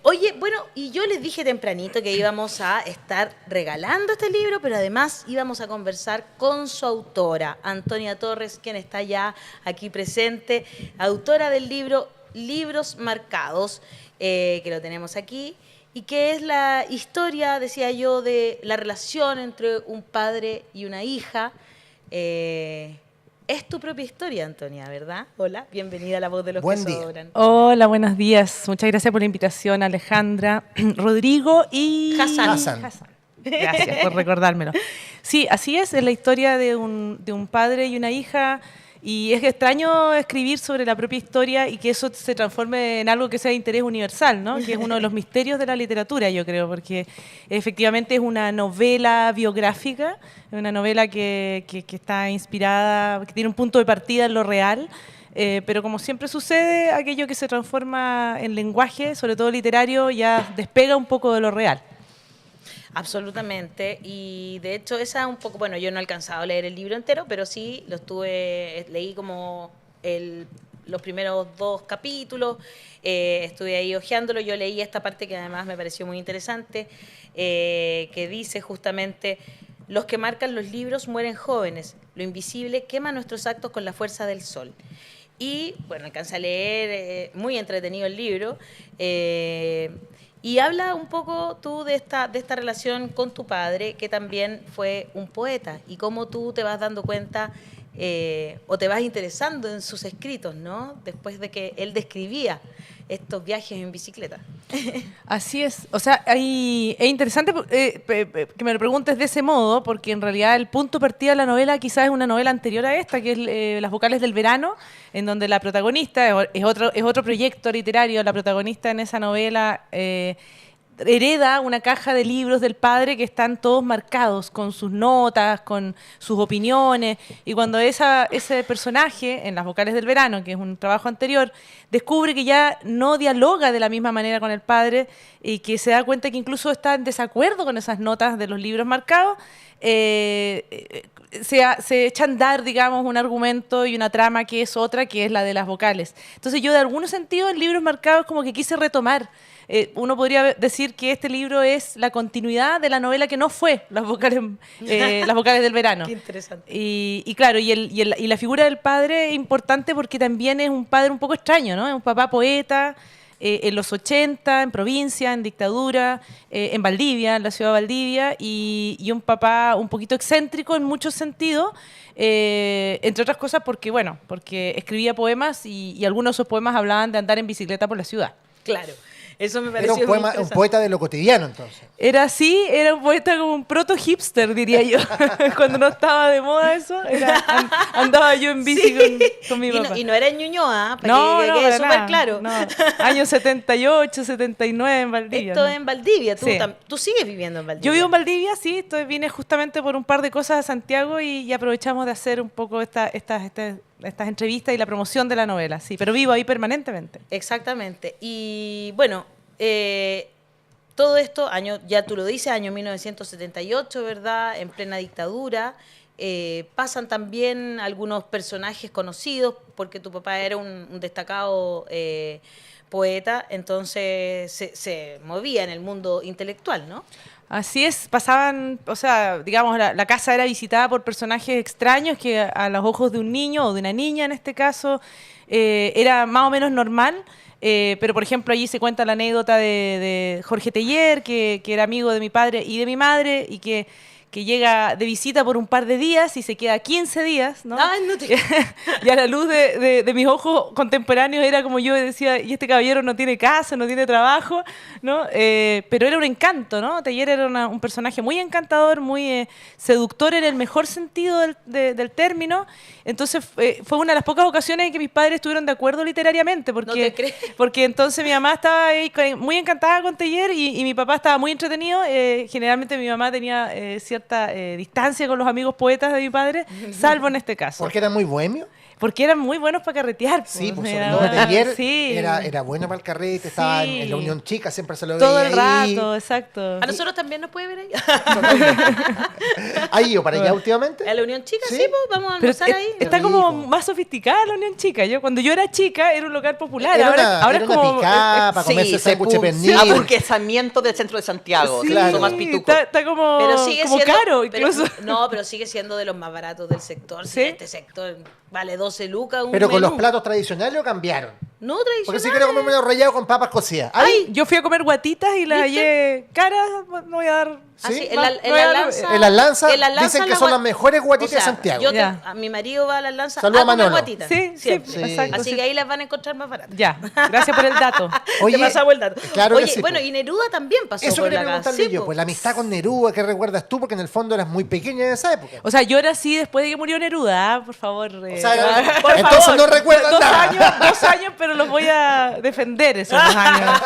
Oye, bueno, y yo les dije tempranito que íbamos a estar regalando este libro, pero además íbamos a conversar con su autora, Antonia Torres, quien está ya aquí presente, autora del libro Libros Marcados, que lo tenemos aquí, y que es la historia, decía yo, de la relación entre un padre y una hija. Es tu propia historia, Antonia, ¿verdad? Hola, bienvenida a La Voz de los que Sobran. Hola, buenos días. Muchas gracias por la invitación, Alejandra, Rodrigo y Hassan. Gracias por recordármelo. Sí, así es la historia de un padre y una hija. Y es extraño escribir sobre la propia historia y que eso se transforme en algo que sea de interés universal, ¿no? Que es uno de los misterios de la literatura, yo creo, porque efectivamente es una novela biográfica, una novela que está inspirada, que tiene un punto de partida en lo real, pero como siempre sucede, aquello que se transforma en lenguaje, sobre todo literario, ya despega un poco de lo real. Absolutamente, y de hecho esa un poco, bueno, yo no he alcanzado a leer el libro entero, pero sí leí como los primeros 2 capítulos, estuve ahí hojeándolo, yo leí esta parte que además me pareció muy interesante, que dice justamente: los que marcan los libros mueren jóvenes, lo invisible quema nuestros actos con la fuerza del sol. Y bueno, alcancé a leer, muy entretenido el libro, y habla un poco tú de esta relación con tu padre, que también fue un poeta, y cómo tú te vas dando cuenta o te vas interesando en sus escritos, ¿no? Después de que él describía estos viajes en bicicleta. Así es, o sea, es interesante que me lo preguntes de ese modo, porque en realidad el punto de partida de la novela quizás es una novela anterior a esta, que es Las vocales del verano, en donde la protagonista, es otro proyecto literario, la protagonista en esa novela hereda una caja de libros del padre que están todos marcados con sus notas, con sus opiniones, y cuando ese personaje, en Las vocales del verano, que es un trabajo anterior, descubre que ya no dialoga de la misma manera con el padre y que se da cuenta que incluso está en desacuerdo con esas notas de los libros marcados, se echa a andar, digamos, un argumento y una trama que es otra, que es la de las vocales. Entonces yo, de algún sentido, en Libros Marcados como que quise retomar. Uno podría decir que este libro es la continuidad de la novela que no fue Las vocales del verano. Qué interesante. Y claro, y la figura del padre es importante porque también es un padre un poco extraño, ¿no? Es un papá poeta, en los 80, en provincia, en dictadura, en Valdivia, en la ciudad de Valdivia, y un papá un poquito excéntrico en muchos sentidos, entre otras cosas porque escribía poemas y algunos de esos poemas hablaban de andar en bicicleta por la ciudad. Claro. Eso me pareció un poeta de lo cotidiano, entonces. Era un poeta como un proto-hipster, diría yo. Cuando no estaba de moda eso, andaba yo en bici con mi papá. Y no era en Ñuñoa, para que quede súper claro. No. Años 78, 79 en Valdivia. Esto en Valdivia. Sí. ¿Tú sigues viviendo en Valdivia? Yo vivo en Valdivia, sí. Vine justamente por un par de cosas a Santiago y aprovechamos de hacer un poco estas entrevistas y la promoción de la novela, sí, pero vivo ahí permanentemente. Exactamente. Y bueno, todo esto, ya tú lo dices, año 1978, ¿verdad? En plena dictadura. Pasan también algunos personajes conocidos, porque tu papá era un destacado poeta, entonces se movía en el mundo intelectual, ¿no? Así es, pasaban, o sea, digamos, la casa era visitada por personajes extraños que a los ojos de un niño o de una niña en este caso era más o menos normal, pero por ejemplo allí se cuenta la anécdota de Jorge Teillier, que era amigo de mi padre y de mi madre y que llega de visita por un par de días y se queda 15 días, ¿no? Ay, no te... Y a la luz de mis ojos contemporáneos era como yo decía, y este caballero no tiene casa, no tiene trabajo, ¿no? Pero era un encanto, ¿no? Teillier era un personaje muy encantador, muy seductor en el mejor sentido del término. Entonces fue una de las pocas ocasiones en que mis padres estuvieron de acuerdo literariamente, porque, no te crees. Porque entonces mi mamá estaba ahí muy encantada con Teillier y mi papá estaba muy entretenido. Generalmente mi mamá tenía cierta distancia con los amigos poetas de mi padre, salvo en este caso. ¿Porque era muy bohemio? Porque eran muy buenos para carretear. Sí, pues Era- sobre todo Teller sí. era bueno para el carrete, estaba Sí. en la Unión Chica, siempre se lo Todo veía el ahí. rato, exacto. A nosotros también nos puede ver ahí. ¿Ha ido para allá últimamente? A la Unión Chica, ¿Sí? sí, pues vamos a Pero almorzar ahí. está Qué como rico. más sofisticada la Unión Chica. Cuando yo era chica era un local popular. Era ahora una, ahora era es una como picada para comerse sándwich de pernil. Aburguesamiento del centro de Santiago. sí, Se puso más pituco. está como, Pero sigue como siendo, caro pero- incluso. no, pero sigue siendo de los más baratos del sector. ¿Sí? Este sector vale 12 lucas un Pero con los menú. platos tradicionales o cambiaron. No Porque tradicional. si quiero comer medio rallado con papas cocidas. Ay, Yo fui a comer guatitas y las hallé caras. No voy a dar. ¿Sí? así, Va- en la lanza. En las lanzas en las lanzas dicen que la son gua- las mejores guatitas o sea, de Santiago. yo Ya. a mi marido va a las lanzas Saluda a comer Manolo. guatitas. Sí, sí, siempre. exacto, Así sí. que ahí las van a encontrar más baratas. Ya, gracias por el dato. Oye, Te pasamos el dato. claro que Oye, sí, bueno, po. y Neruda también pasó Eso por quería la casa. preguntarle Sí, yo, po. pues la amistad con Neruda, ¿qué recuerdas tú? Porque en el fondo eras muy pequeña en esa época. O sea, yo era así después de que murió Neruda, por favor. O sea, por entonces favor. no recuerdas nada. 2 años, pero los voy a defender esos 2 años.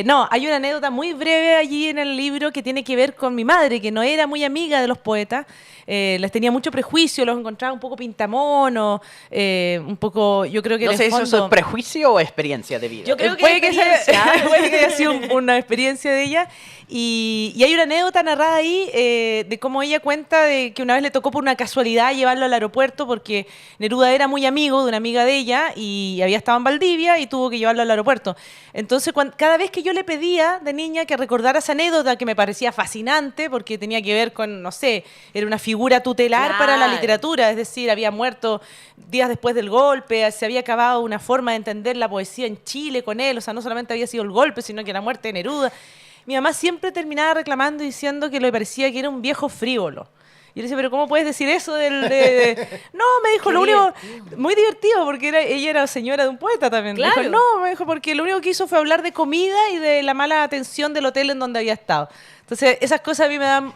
No, hay una anécdota muy breve allí en el libro que tiene que ver con mi madre, que no era muy amiga de los poetas. Les tenía mucho prejuicio, los encontraba un poco pintamonos, un poco, yo creo que No en sé, el ¿eso es fondo... prejuicio o experiencia de vida? Yo creo que puede que experiencia. puede que haya sido una experiencia de ella. Y hay una anécdota narrada ahí de cómo ella cuenta de que una vez le tocó por una casualidad llevarlo al aeropuerto porque Neruda era muy amigo de una amiga de ella y había estado en Valdivia y tuvo que llevarlo al aeropuerto. Entonces, cada vez que yo le pedía de niña que recordara esa anécdota que me parecía fascinante porque tenía que ver con, no sé, era una figura tutelar para la Claro. literatura, es decir, había muerto días después del golpe, se había acabado una forma de entender la poesía en Chile con él, o sea, no solamente había sido el golpe, sino que la muerte de Neruda. Mi mamá siempre terminaba reclamando y diciendo que le parecía que era un viejo frívolo. Y yo le decía, pero ¿cómo puedes decir eso No, me dijo, Qué lo único... divertido. Muy divertido, porque ella era señora de un poeta también. Me Claro. dijo, no, me dijo, porque lo único que hizo fue hablar de comida y de la mala atención del hotel en donde había estado. Entonces, esas cosas a mí me dan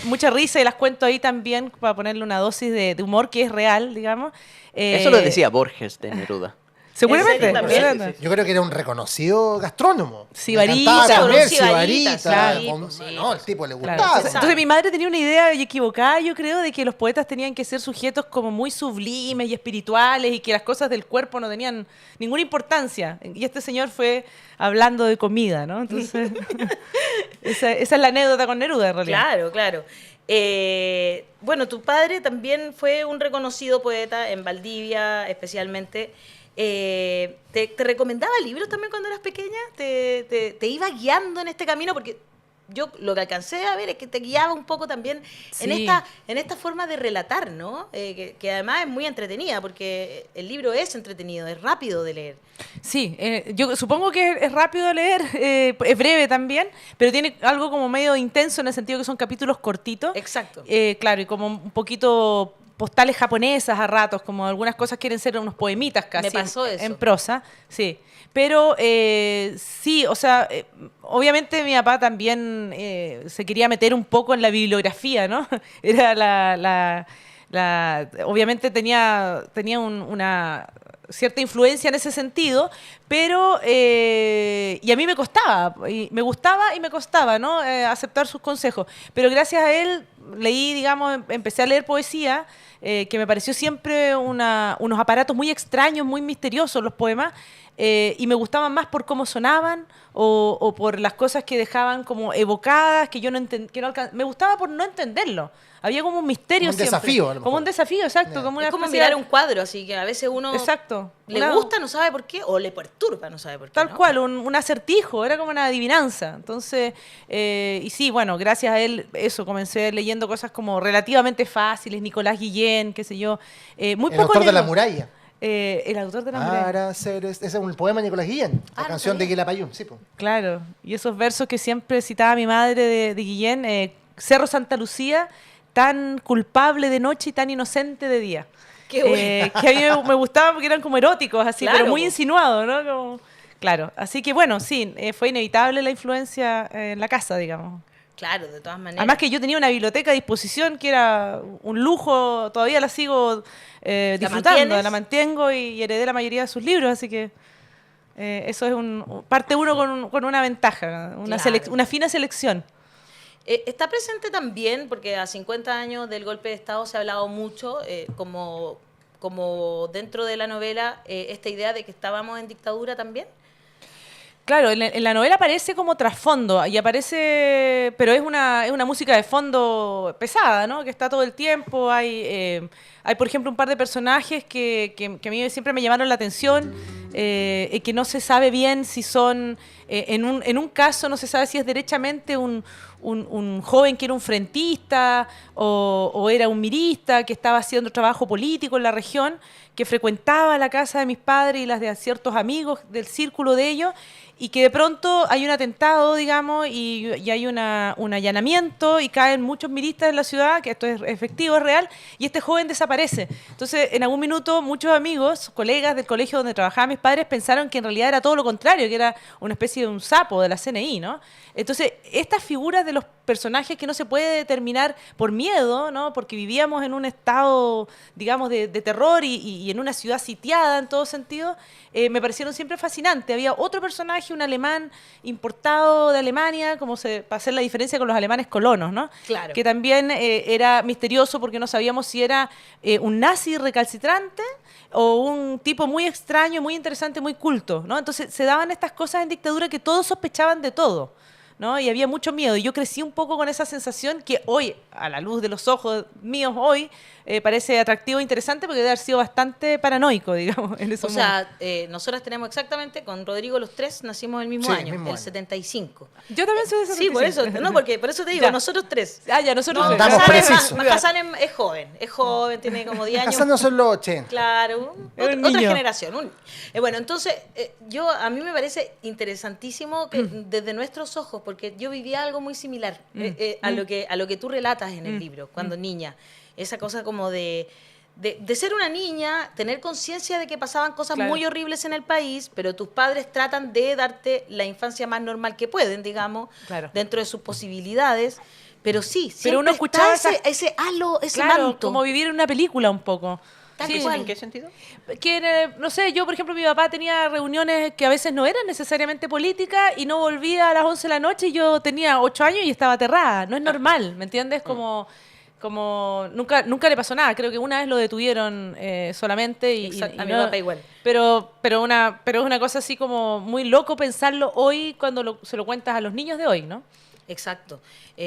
mucha risa y las cuento ahí también para ponerle una dosis de humor que es real, digamos. Eso lo decía Borges de Neruda. Seguramente. ¿En serio también? seguramente. Yo creo que era un reconocido gastrónomo. Sibarita, Le encantaba comer sibarita, sibarita, sí, con- pues sí, no, el tipo le Claro. gustaba. Entonces mi madre tenía una idea equivocada, yo creo, de que los poetas tenían que ser sujetos como muy sublimes y espirituales y que las cosas del cuerpo no tenían ninguna importancia. Y este señor fue hablando de comida, ¿no? Entonces, esa es la anécdota con Neruda, en realidad. Claro, claro. Bueno, tu padre también fue un reconocido poeta en Valdivia, especialmente. ¿Te recomendaba libros también cuando eras pequeña? ¿Te iba guiando en este camino? Porque yo lo que alcancé a ver es que te guiaba un poco también Sí. en esta forma de relatar, ¿no? Que además es muy entretenida, porque el libro es entretenido, es rápido de leer. Sí, yo supongo que es rápido de leer, es breve también, pero tiene algo como medio intenso en el sentido que son capítulos cortitos. Exacto. Claro, y como un poquito postales japonesas a ratos, como algunas cosas quieren ser unos poemitas casi. Me pasó eso. En prosa, sí. Pero sí, o sea, obviamente mi papá también se quería meter un poco en la bibliografía, ¿no? Era obviamente tenía una cierta influencia en ese sentido, pero y a mí me costaba, y me gustaba y me costaba, ¿no? Aceptar sus consejos. Pero gracias a él leí, digamos, empecé a leer poesía, que me pareció siempre unos aparatos muy extraños, muy misteriosos los poemas, y me gustaban más por cómo sonaban o por las cosas que dejaban como evocadas, que yo no entendía, me gustaba por no entenderlo. Había como un misterio Como un siempre. desafío, a lo Como mejor. un desafío, exacto. Ya. Como una Es como especie mirar de- un cuadro, así que a veces uno Exacto. le Una- gusta, no sabe por qué, o le perturba, no sabe por qué. Tal ¿no? cual, un acertijo, era como una adivinanza. Entonces, y sí, bueno, gracias a él, eso, comencé leyendo cosas como relativamente fáciles, Nicolás Guillén, qué sé yo. Muy El poco autor de La Neruda. Muralla. El autor de La Muralla. Para ser, ese es un poema de Nicolás Guillén, la no canción sabía. de Quilapayún, sí, pues. Claro, y esos versos que siempre citaba mi madre de Guillén, Cerro Santa Lucía, tan culpable de noche y tan inocente de día. Qué bueno. Que a mí me gustaban porque eran como eróticos, así, Claro, pero muy po. insinuados, ¿no? Como- claro, así que bueno, sí, fue inevitable la influencia en la casa, digamos. Claro, de todas maneras. Además que yo tenía una biblioteca a disposición que era un lujo, todavía la sigo disfrutando, mantienes? la mantengo y heredé la mayoría de sus libros, así que eso es parte uno con una ventaja, Claro. una fina selección. Está presente también, porque a 50 años del golpe de Estado se ha hablado mucho, como como dentro de la novela esta idea de que estábamos en dictadura también. Claro, en la novela aparece como trasfondo y aparece, pero es una música de fondo pesada, ¿no? Que está todo el tiempo. Hay por ejemplo, un par de personajes que a mí siempre me llamaron la atención, que no se sabe bien si son, en un caso no se sabe si es derechamente un joven que era un frentista o era un mirista que estaba haciendo trabajo político en la región, que frecuentaba la casa de mis padres y las de ciertos amigos del círculo de ellos, y que de pronto hay un atentado, digamos, y hay un allanamiento y caen muchos miristas en la ciudad, que esto es efectivo, es real, y este joven desaparece. Entonces, en algún minuto, muchos amigos, colegas del colegio donde trabajaban mis padres, pensaron que en realidad era todo lo contrario, que era una especie de un sapo de la CNI, ¿no? Entonces, estas figuras de los personajes que no se puede determinar por miedo, ¿no? Porque vivíamos en un estado, digamos, de terror y en una ciudad sitiada en todo sentido, me parecieron siempre fascinantes. Había otro personaje, un alemán importado de Alemania, para hacer la diferencia con los alemanes colonos, ¿no? Claro. Que también era misterioso porque no sabíamos si era un nazi recalcitrante o un tipo muy extraño, muy interesante, muy culto, ¿no? Entonces se daban estas cosas en dictadura que todos sospechaban de todo, ¿no? Y había mucho miedo. Y yo crecí un poco con esa sensación que hoy, a la luz de los ojos míos hoy, parece atractivo e interesante porque debe haber sido bastante paranoico, digamos, en ese O sea, nosotras tenemos exactamente, con Rodrigo los tres nacimos el mismo Sí, año, mismo el año. 75. Yo también soy de ese Sí, por eso, no, porque por eso te digo, Ya. nosotros tres. Ah, ya, nosotros... No, Andamos Hassan precisos. Hassan es joven, tiene como 10 años. Casando son los 80. Claro, Era un otra niño. generación. Bueno, entonces, a mí me parece interesantísimo que desde nuestros ojos, porque yo vivía algo muy similar a lo que tú relatas en el libro, cuando niña. Esa cosa como de ser una niña, tener conciencia de que pasaban cosas Claro. muy horribles en el país, pero tus padres tratan de darte la infancia más normal que pueden, digamos, Claro. dentro de sus posibilidades. Pero sí, Pero uno siempre escuchaba está esas- ese halo, ese Claro, manto. como vivir en una película un poco. Tal Sí. cual. ¿En qué sentido? Que, no sé, yo, por ejemplo, mi papá tenía reuniones que a veces no eran necesariamente políticas y no volvía a las 11 de la noche y yo tenía 8 años y estaba aterrada. No es normal, ¿me entiendes? Como nunca le pasó nada. Creo que una vez lo detuvieron solamente y Exacto, a mi no- papá igual. pero es una cosa así como muy loco pensarlo hoy cuando se lo cuentas a los niños de hoy, ¿no? Exacto. Y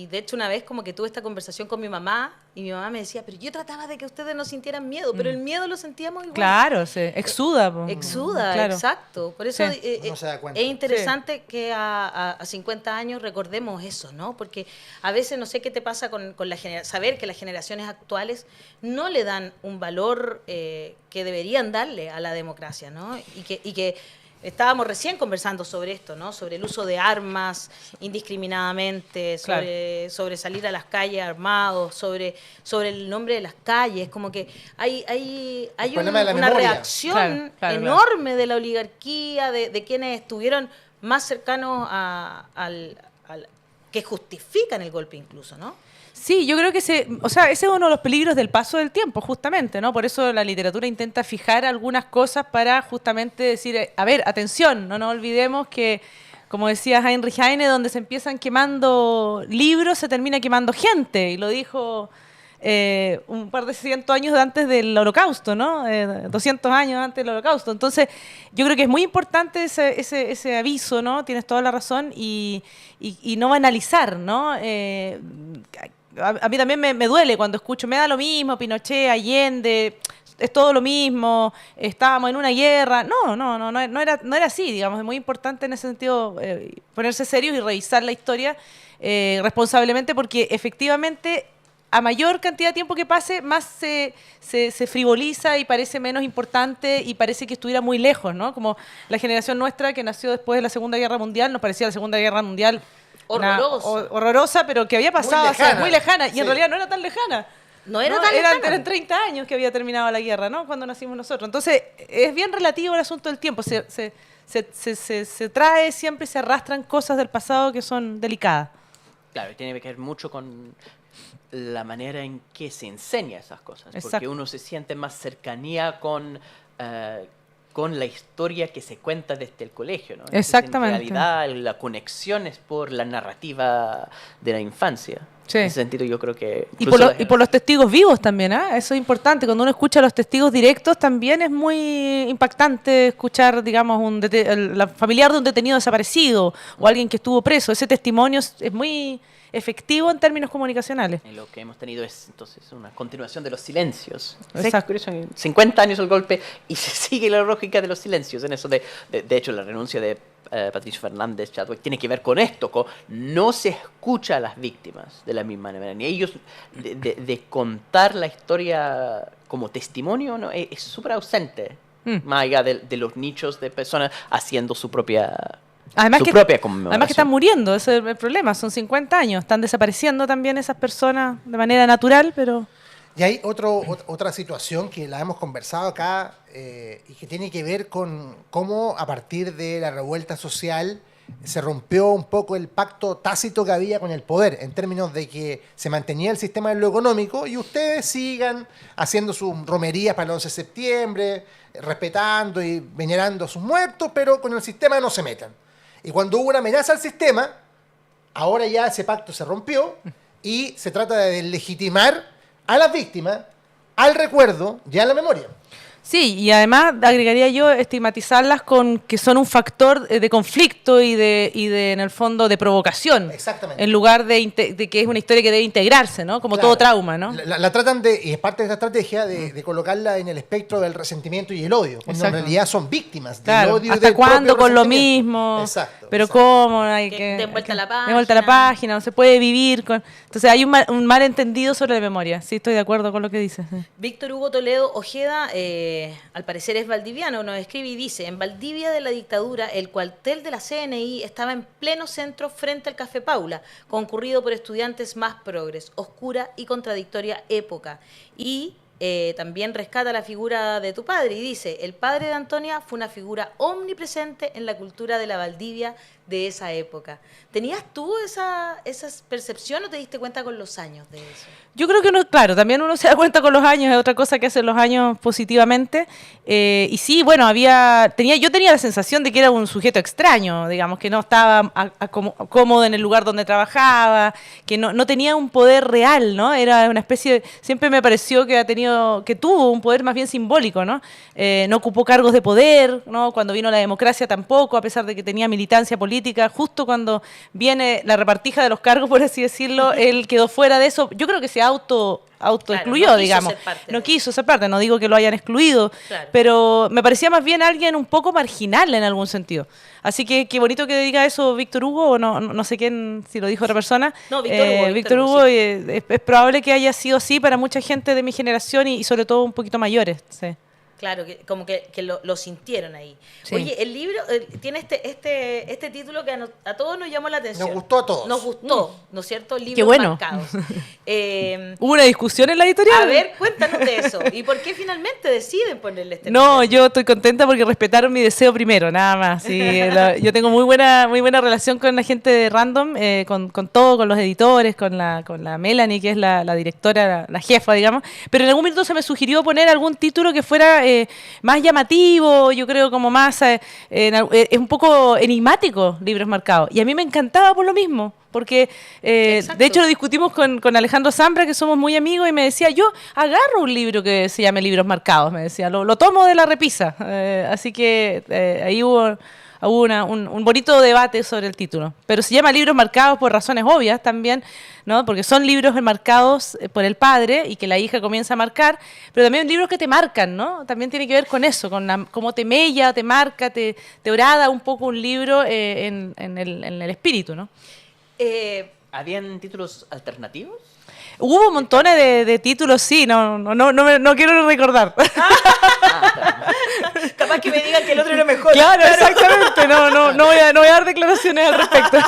de hecho una vez como que tuve esta conversación con mi mamá y mi mamá me decía, pero yo trataba de que ustedes no sintieran miedo, pero el miedo lo sentíamos igual. Claro, se exuda. po. Exuda, Claro. exacto. Por eso Sí. Uno se da cuenta. es interesante que a 50 años recordemos eso, ¿no? Porque a veces no sé qué te pasa con saber que las generaciones actuales no le dan un valor que deberían darle a la democracia, ¿no? Y que estábamos recién conversando sobre esto, ¿no? Sobre el uso de armas indiscriminadamente, sobre salir a las calles armados, sobre el nombre de las calles, como que hay problema de la una memoria. reacción Claro. enorme de la oligarquía, de quienes estuvieron más cercanos al que justifican el golpe incluso, ¿no? Sí, yo creo que ese es uno de los peligros del paso del tiempo, justamente, ¿no? Por eso la literatura intenta fijar algunas cosas para justamente decir, a ver, atención, no nos olvidemos que, como decía Heinrich Heine, donde se empiezan quemando libros, se termina quemando gente, y lo dijo un par de cientos años antes del Holocausto, ¿no? 200 años antes del Holocausto. Entonces, yo creo que es muy importante ese aviso, ¿no? Tienes toda la razón, y no banalizar, ¿no? A mí también me duele cuando escucho, me da lo mismo, Pinochet, Allende, es todo lo mismo, estábamos en una guerra. No era así, digamos. Es muy importante en ese sentido ponerse serios y revisar la historia responsablemente, porque efectivamente a mayor cantidad de tiempo que pase, más se frivoliza y parece menos importante y parece que estuviera muy lejos, ¿no? Como la generación nuestra que nació después de la Segunda Guerra Mundial, nos parecía la Segunda Guerra Mundial horrorosa, pero que había pasado muy lejana, y sí. en realidad no era tan lejana. No era tan lejana. Eran 30 años que había terminado la guerra, ¿no? Cuando nacimos nosotros. Entonces, es bien relativo el asunto del tiempo. Se trae siempre y se arrastran cosas del pasado que son delicadas. Claro, y tiene que ver mucho con la manera en que se enseña esas cosas. Exacto. Porque uno se siente más cercanía con la historia que se cuenta desde el colegio, ¿no? Entonces, Exactamente. en realidad, la conexión es por la narrativa de la infancia. Sí. En ese sentido yo creo que... Y incluso por los testigos vivos también, ¿ah? Eso es importante. Cuando uno escucha a los testigos directos también es muy impactante escuchar, digamos, la familiar de un detenido desaparecido o alguien que estuvo preso. Ese testimonio es muy efectivo en términos comunicacionales. Lo que hemos tenido es entonces una continuación de los silencios. Exacto. Curioso, 50 años el golpe y se sigue la lógica de los silencios. En eso de hecho, la renuncia de Patricio Fernández Chadwick tiene que ver con esto, no se escucha a las víctimas de la misma manera. Ni ellos de contar la historia como testimonio, ¿no? Es súper ausente, más allá de los nichos de personas haciendo su propia... Además conmemoración. que están muriendo, ese es el problema, son 50 años, están desapareciendo también esas personas de manera natural, pero... Y hay otra situación que la hemos conversado acá y que tiene que ver con cómo a partir de la revuelta social se rompió un poco el pacto tácito que había con el poder, en términos de que se mantenía el sistema en lo económico y ustedes sigan haciendo sus romerías para el 11 de septiembre, respetando y venerando a sus muertos, pero con el sistema no se metan. Y cuando hubo una amenaza al sistema, ahora ya ese pacto se rompió y se trata de legitimar a las víctimas, al recuerdo y a la memoria. Sí, y además agregaría yo estigmatizarlas con que son un factor de conflicto y de en el fondo de provocación. Exactamente. En lugar de que es una historia que debe integrarse, ¿no? Como todo trauma, ¿no? La tratan y es parte de esta estrategia, de colocarla en el espectro del resentimiento y el odio, cuando en realidad son víctimas del odio y ¿hasta del cuándo propio con lo resentimiento? mismo? Exacto. Pero exacto. ¿cómo? Hay Que dé vuelta la dé vuelta la página. página, no se puede vivir con... Entonces hay un malentendido sobre la memoria. Sí, estoy de acuerdo con lo que dices. Víctor Hugo Toledo Ojeda, al parecer es valdiviano, nos escribe y dice: en Valdivia de la dictadura, el cuartel de la CNI estaba en pleno centro frente al Café Paula, concurrido por estudiantes más progres, oscura y contradictoria época. Y también rescata la figura de tu padre y dice: el padre de Antonia fue una figura omnipresente en la cultura de la Valdivia de esa época. ¿Tenías tú esa percepción o te diste cuenta con los años de eso? Yo creo que claro, también uno se da cuenta con los años, es otra cosa que hacen los años positivamente. Y sí, bueno, yo tenía la sensación de que era un sujeto extraño, digamos, que no estaba cómodo en el lugar donde trabajaba, que no tenía un poder real, ¿no? Era una especie siempre me pareció que tuvo un poder más bien simbólico, ¿no? No ocupó cargos de poder, ¿no? Cuando vino la democracia tampoco, a pesar de que tenía militancia política, justo cuando viene la repartija de los cargos, por así decirlo, él quedó fuera de eso. Yo creo que se autoexcluyó, no quiso digamos. ser parte No de quiso ser parte, no digo que lo hayan excluido, Claro. pero me parecía más bien alguien un poco marginal en algún sentido. Así que qué bonito que diga eso Víctor Hugo, o no sé quién, si lo dijo otra persona. No, Víctor Hugo. Víctor Hugo, sí. es probable que haya sido así para mucha gente de mi generación y sobre todo un poquito mayores. Sí. Claro, como que lo sintieron ahí. Sí. Oye, el libro tiene este título que a todos nos llamó la atención. Nos gustó a todos. Nos gustó, ¿no es cierto? Libros Qué bueno. marcados. ¿Hubo una discusión en la editorial? A ver, cuéntanos de eso. ¿Y por qué finalmente deciden ponerle este No, nombre? yo estoy contenta porque respetaron mi deseo primero, nada más. Sí, yo tengo muy buena relación con la gente de Random, con todo, con los editores, con la Melanie, que es la directora, la jefa, digamos. Pero en algún momento se me sugirió poner algún título que fuera más llamativo, yo creo como más... es un poco enigmático, Libros Marcados. Y a mí me encantaba por lo mismo. Porque, Exacto. de hecho, lo discutimos con Alejandro Zambra, que somos muy amigos, y me decía, yo agarro un libro que se llame Libros Marcados, me decía, lo tomo de la repisa. Así que ahí hubo un bonito debate sobre el título. Pero se llama Libros Marcados por razones obvias también, ¿no? Porque son libros marcados por el padre y que la hija comienza a marcar, pero también libros que te marcan, ¿no? También tiene que ver con eso, con cómo te mella, te marca, te orada un poco un libro en el espíritu, ¿no? ¿Habían títulos alternativos? Hubo montones de títulos, sí, no quiero recordar. Capaz que me digan que el otro era mejor. Claro, exactamente, no voy a dar declaraciones al respecto.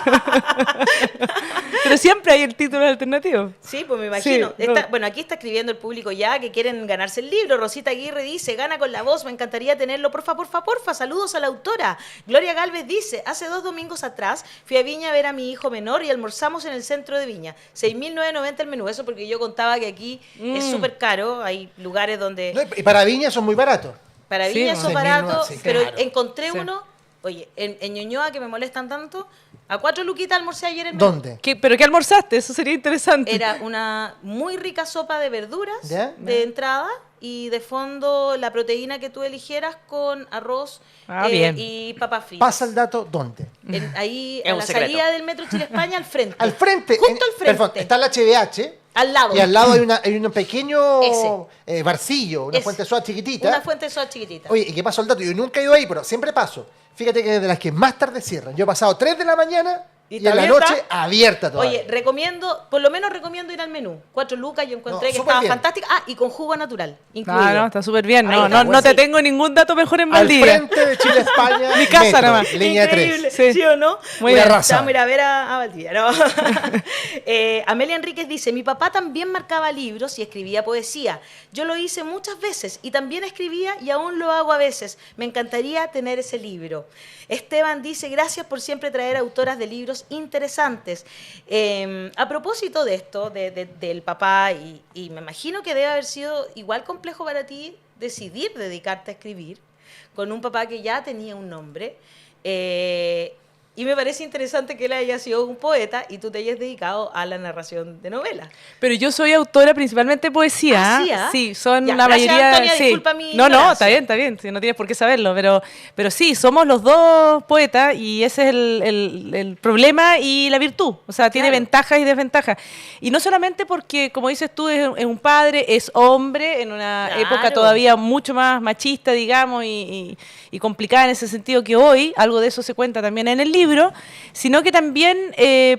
Pero siempre hay el título alternativo. Sí, pues me imagino. Sí, no. Bueno, aquí está escribiendo el público ya que quieren ganarse el libro. Rosita Aguirre dice: gana con la voz, me encantaría tenerlo. Porfa, saludos a la autora. Gloria Galvez dice: hace 2 domingos atrás fui a Viña a ver a mi hijo menor y almorzamos en el centro de Viña. 6.990 el menú. Eso porque yo contaba que aquí es súper caro. Hay lugares donde... No, y para Viña son muy baratos. Para Sí, Viña bueno. son baratos, 6.900, sí, pero claro. encontré Sí. uno Oye, en Ñuñoa, que me molestan tanto, a 4 luquitas almorcé ayer en ¿Dónde? ¿Pero qué almorzaste? Eso sería interesante. Era una muy rica sopa de verduras ¿Ya? de entrada y de fondo la proteína que tú eligieras con arroz Bien. y papas fritas. Pasa el dato, ¿dónde? Ahí, Es a un la secreto. salida del Metro Chile España, al frente. Al frente. Justo al frente. Perdón, está la HBH. Al lado. Y al lado hay un pequeño Ese. barcillo, una Ese. fuente de soda chiquitita. Una fuente de soda chiquitita. Oye, ¿y qué pasó el dato? Yo nunca he ido ahí, pero siempre paso. Fíjate que es de las que más tarde cierran. Yo he pasado 3 de la mañana ¿Y y en la todavía noche está? abierta todavía. Oye, recomiendo, por lo menos recomiendo ir al menú. 4 lucas, yo encontré No, que súper estaba bien. fantástica. Ah, y con jugo natural, incluido. No, está súper bien. Ahí No, está, no te sí. tengo ningún dato mejor en Al Valdivia. frente de Chile España. Mi casa metro, nomás. Línea Increíble, 3. Sí. ¿sí o no? Muy Una bien. raza. Vamos a ir a ver a Valdivia, ¿no? Amelia Enríquez dice, mi papá también marcaba libros y escribía poesía. Yo lo hice muchas veces y también escribía y aún lo hago a veces. Me encantaría tener ese libro. Esteban dice, gracias por siempre traer autoras de libros interesantes. A propósito de esto, del papá, y me imagino que debe haber sido igual complejo para ti decidir dedicarte a escribir con un papá que ya tenía un nombre. Y me parece interesante que él haya sido un poeta y tú te hayas dedicado a la narración de novelas. Pero yo soy autora principalmente de poesía. ¿Ah, sí, ah? Sí, son Ya, la gracias, mayoría. Antonia, sí. disculpa mi No, ignorancia. está bien, si no tienes por qué saberlo. Pero sí, somos los dos poetas y ese es el problema y la virtud. O sea, tiene Claro. ventajas y desventajas. Y no solamente porque, como dices tú, es un padre, es hombre, en una Claro. época todavía mucho más machista, digamos, y complicada en ese sentido que hoy, algo de eso se cuenta también en el libro, sino que también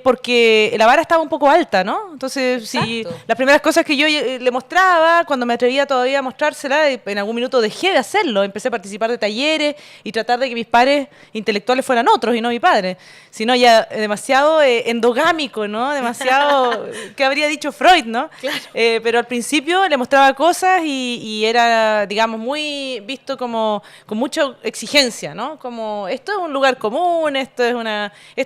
porque la vara estaba un poco alta, ¿no? Entonces, si Exacto. las primeras cosas que yo le mostraba, cuando me atrevía todavía a mostrársela, en algún minuto dejé de hacerlo, empecé a participar de talleres y tratar de que mis pares intelectuales fueran otros y no mi padre, sino ya demasiado endogámico, ¿no? Demasiado, ¿qué habría dicho Freud, no? Claro. Pero al principio le mostraba cosas y era, digamos, muy visto como con mucha exigencia, ¿no? Como, esto es un lugar común, esto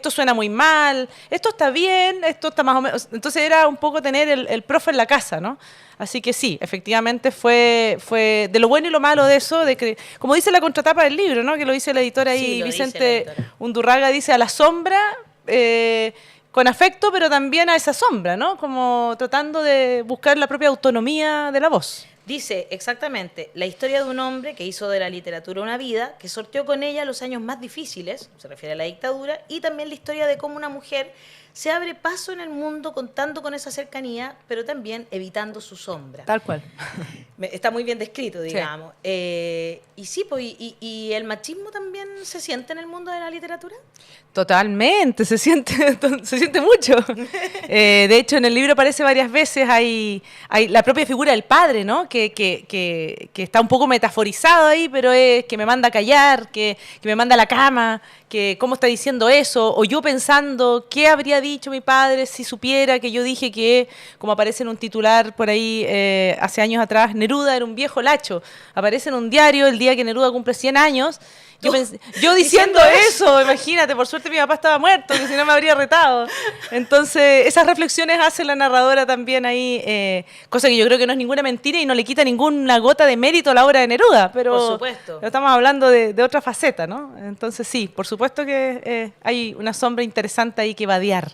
suena muy mal, esto está bien, esto está más o menos. Entonces era un poco tener el profe en la casa, ¿no? Así que sí, efectivamente fue de lo bueno y lo malo de eso, de que, como dice la contratapa del libro, ¿no? Que lo dice la editora ahí, Sí, lo dice Vicente la editora. Undurraga, dice a la sombra, con afecto, pero también a esa sombra, ¿no? Como tratando de buscar la propia autonomía de la voz. Dice exactamente la historia de un hombre que hizo de la literatura una vida, que sorteó con ella los años más difíciles, se refiere a la dictadura, y también la historia de cómo una mujer se abre paso en el mundo contando con esa cercanía, pero también evitando su sombra. Tal cual. Está muy bien descrito, Sí. digamos. Y sí, pues, y el machismo también se siente en el mundo de la literatura. Totalmente, se siente mucho. De hecho, en el libro aparece varias veces, hay la propia figura del padre, ¿no? Que está un poco metaforizado ahí, pero es que me manda a callar, que me manda a la cama, que cómo está diciendo eso, o yo pensando qué habría dicho mi padre si supiera que yo dije que, como aparece en un titular por ahí hace años atrás, Neruda era un viejo lacho. Aparece en un diario el día que Neruda cumple 100 años. Yo diciendo eso, imagínate, por suerte mi papá estaba muerto, que si no me habría retado. Entonces, esas reflexiones hace la narradora también ahí, cosa que yo creo que no es ninguna mentira y no le quita ninguna gota de mérito a la obra de Neruda, pero Por supuesto. estamos hablando de otra faceta, ¿no? Entonces sí, por supuesto que hay una sombra interesante ahí que vadear.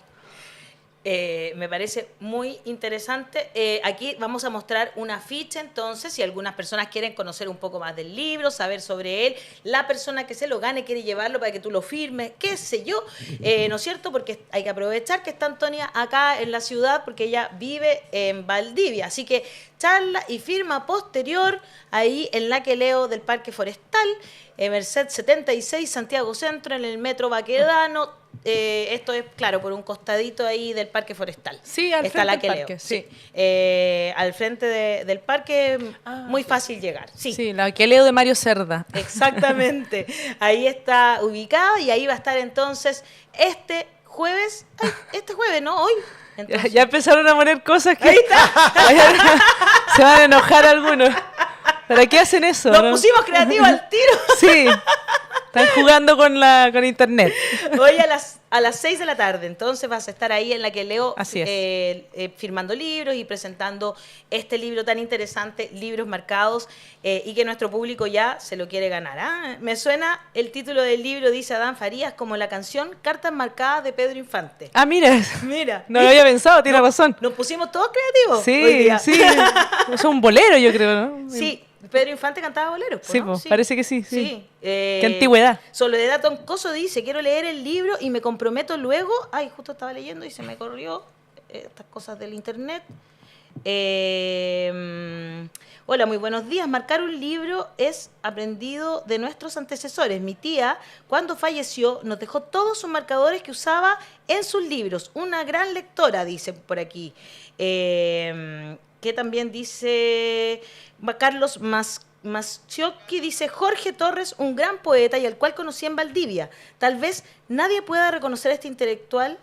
Me parece muy interesante. Aquí vamos a mostrar una ficha, entonces, si algunas personas quieren conocer un poco más del libro, saber sobre él, la persona que se lo gane quiere llevarlo para que tú lo firmes, qué sé yo, ¿no es cierto? Porque hay que aprovechar que está Antonia acá en la ciudad, porque ella vive en Valdivia, así que charla y firma posterior ahí en la que leo del Parque Forestal, Merced 76, Santiago Centro, en el Metro Baquedano. Esto es, claro, por un costadito ahí del Parque Forestal. Sí, al Está frente la del que parque, leo. sí. Al frente del parque, muy fácil llegar. Sí, la que leo de Mario Cerda. Exactamente. Ahí está ubicada y ahí va a estar entonces este jueves, ¿no? Hoy. Entonces, Ya empezaron a poner cosas que ahí está. se van a enojar algunos. ¿Para qué hacen eso? Nos no? pusimos creativos al tiro. Sí. Están jugando con internet. Hoy a las 6 de la tarde, entonces vas a estar ahí en la que leo Así es. firmando libros y presentando este libro tan interesante, Libros Marcados, y que nuestro público ya se lo quiere ganar. ¿Ah? Me suena el título del libro, dice Adán Farías, como la canción Cartas Marcadas de Pedro Infante. Ah, mira. Mira. No lo había pensado, tiene razón. Nos pusimos todos creativos hoy Sí, día. sí. Es un bolero, yo creo, ¿no? Sí, Pedro Infante cantaba boleros. Sí, ¿no? parece que sí. Sí. Qué antigüedad. Soledad Toncoso dice, quiero leer el libro y me comprometo luego. Ay, justo estaba leyendo y se me corrió estas cosas del internet. Hola, muy buenos días. Marcar un libro es aprendido de nuestros antecesores. Mi tía, cuando falleció, nos dejó todos sus marcadores que usaba en sus libros. Una gran lectora, dice por aquí. Que también dice Carlos Masciocchi, dice Jorge Torres, un gran poeta y al cual conocí en Valdivia. Tal vez nadie pueda reconocer a este intelectual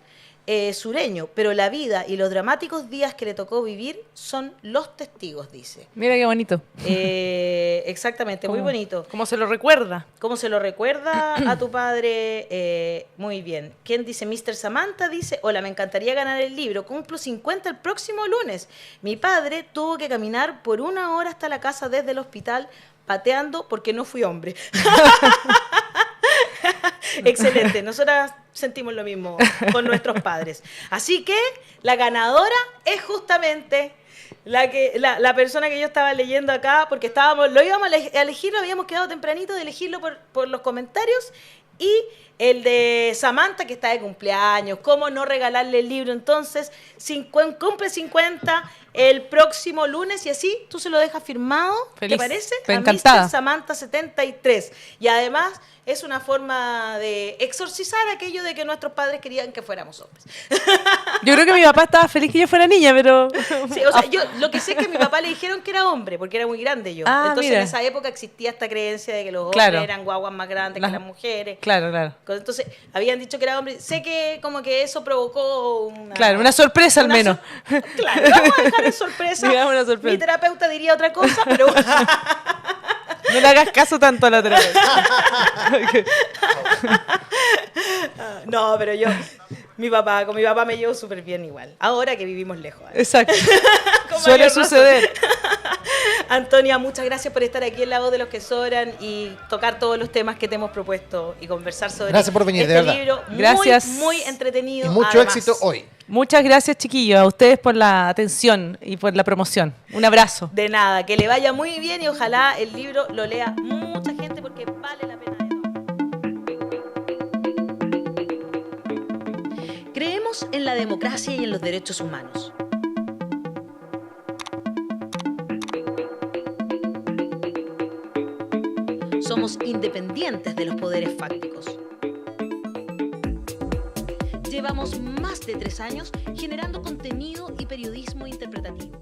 sureño, pero la vida y los dramáticos días que le tocó vivir son los testigos, dice. Mira qué bonito. Exactamente, muy bonito. ¿Cómo se lo recuerda? ¿Cómo se lo recuerda a tu padre? Muy bien. ¿Quién dice? Mr. Samantha dice, hola, me encantaría ganar el libro. Cumplo 50 el próximo lunes. Mi padre tuvo que caminar por 1 hora hasta la casa desde el hospital pateando porque no fui hombre. Excelente, nosotras sentimos lo mismo con nuestros padres. Así que la ganadora es justamente la persona que yo estaba leyendo acá, porque lo íbamos a elegir, habíamos quedado tempranito de elegirlo por los comentarios, y el de Samantha, que está de cumpleaños, ¿cómo no regalarle el libro? Entonces, cumple 50 el próximo lunes y así tú se lo dejas firmado, Feliz. ¿te parece? Estoy a encantada. Mr. Samantha 73. Y además es una forma de exorcizar aquello de que nuestros padres querían que fuéramos hombres. Yo creo que mi papá estaba feliz que yo fuera niña, pero... Sí, o sea, yo lo que sé es que a mi papá le dijeron que era hombre, porque era muy grande yo. Ah, Entonces mira. en esa época existía esta creencia de que los hombres Claro. eran guaguas más grandes que las mujeres. Claro, claro. Entonces habían dicho que era hombre. Sé que como que eso provocó una sorpresa al menos. Claro, vamos a dejar en sorpresa. Digamos una sorpresa. Mi terapeuta diría otra cosa, pero... No le hagas caso tanto a la terapia. No, pero con mi papá me llevo súper bien igual. Ahora que vivimos lejos. Exacto. Con Suele mayor razón. suceder. Antonia, muchas gracias por estar aquí en La Voz de los que Sobran y tocar todos los temas que te hemos propuesto y conversar sobre Gracias por venir, este de verdad. libro Gracias. muy entretenido. Y mucho además. éxito hoy. Muchas gracias, chiquillos, a ustedes por la atención y por la promoción. Un abrazo. De nada, que le vaya muy bien y ojalá el libro lo lea mucha gente porque vale la pena de todo. Creemos en la democracia y en los derechos humanos. Somos independientes de los poderes fácticos. Llevamos más de 3 años generando contenido y periodismo interpretativo.